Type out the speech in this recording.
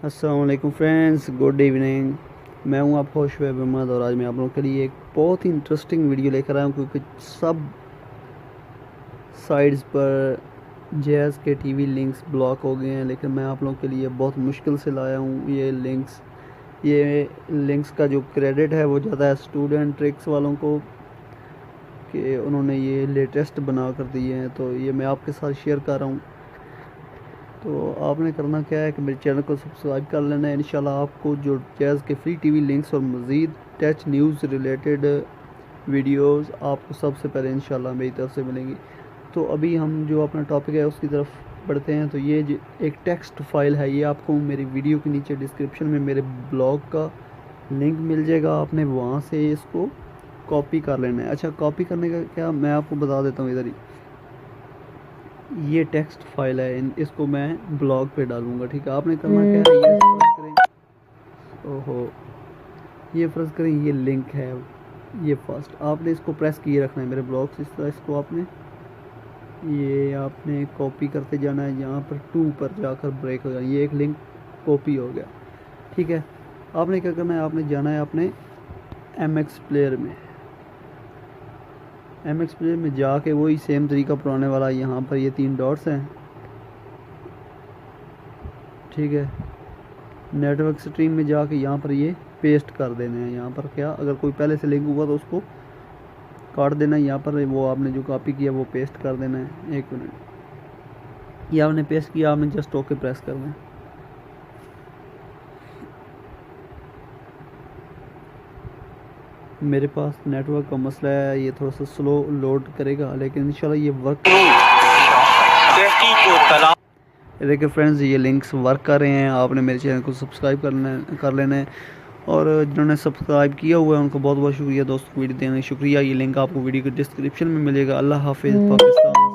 अस्सलाम वालेकुम friends, good evening. मैं हूं आप खुशवैब अहमद और आज मैं आप लोगों के लिए एक बहुत ही इंटरेस्टिंग वीडियो लेकर आया हूं क्योंकि सब साइट्स पर जैज़ के टीवी लिंक्स ब्लॉक हो गए हैं, लेकिन मैं आप लोगों के लिए बहुत मुश्किल से लाया हूं ये लिंक्स का जो क्रेडिट है वो ज़्यादा है स्टूडेंट ट्रिक्स वालों को कि उन्होंने ये लेटेस्ट बना कर दिए हैं, तो ये मैं आपके साथ शेयर कर रहा हूँ। तो आपने करना क्या है कि मेरे चैनल को सब्सक्राइब कर लेना है। इंशाल्लाह आपको जो जैज़ के फ्री टीवी लिंक्स और मज़ीद टेक न्यूज़ रिलेटेड वीडियोस आपको सबसे पहले इंशाल्लाह मेरी तरफ से मिलेंगी। तो अभी हम जो अपना टॉपिक है उसकी तरफ बढ़ते हैं। तो ये एक टेक्स्ट फाइल है, ये आपको मेरी वीडियो के नीचे डिस्क्रिप्शन में मेरे ब्लॉग का लिंक मिल जाएगा। आपने वहाँ से इसको कॉपी कर लेना है। अच्छा, कॉपी करने का क्या मैं आपको बता देता हूँ। इधर ही ये टेक्स्ट फाइल है, इसको मैं ब्लॉग पे डालूंगा। ठीक है, आपने करना क्या है, ये फर्ज करें, ओहो, ये फ़र्ज़ करें ये लिंक है, ये फर्स्ट आपने इसको प्रेस किए रखना है मेरे ब्लॉग से। इस तरह इसको आपने कॉपी करते जाना है। यहाँ पर 2 पर जाकर ब्रेक हो जाए, ये एक लिंक कॉपी हो गया। ठीक है, आपने क्या करना है, आपने जाना है अपने MX प्लेयर में। MX प्लेयर में जाके वही सेम तरीका पुराने वाला, यहाँ पर ये 3 डॉट्स हैं। ठीक है, नेटवर्क स्ट्रीम में जाके यहाँ पर ये पेस्ट कर देने हैं। यहाँ पर क्या, अगर कोई पहले से लिंक हुआ तो उसको काट देना है। यहाँ पर वो आपने जो कॉपी किया वो पेस्ट कर देना है। 1 मिनट, ये आपने पेस्ट किया, आपने जस्ट ओके प्रेस करना है। मेरे पास नेटवर्क का मसला है, ये थोड़ा सा स्लो लोड करेगा, लेकिन इंशाल्लाह ये वर्क। देखिए फ्रेंड्स, ये लिंक्स वर्क कर रहे हैं। आपने मेरे चैनल को सब्सक्राइब कर लेना है और जिन्होंने सब्सक्राइब किया हुआ है उनको बहुत बहुत शुक्रिया दोस्तों, वीडियो देने का शुक्रिया। ये लिंक आपको वीडियो के डिस्क्रिप्शन में मिलेगा। अल्लाह हाफिज़, पाकिस्तान।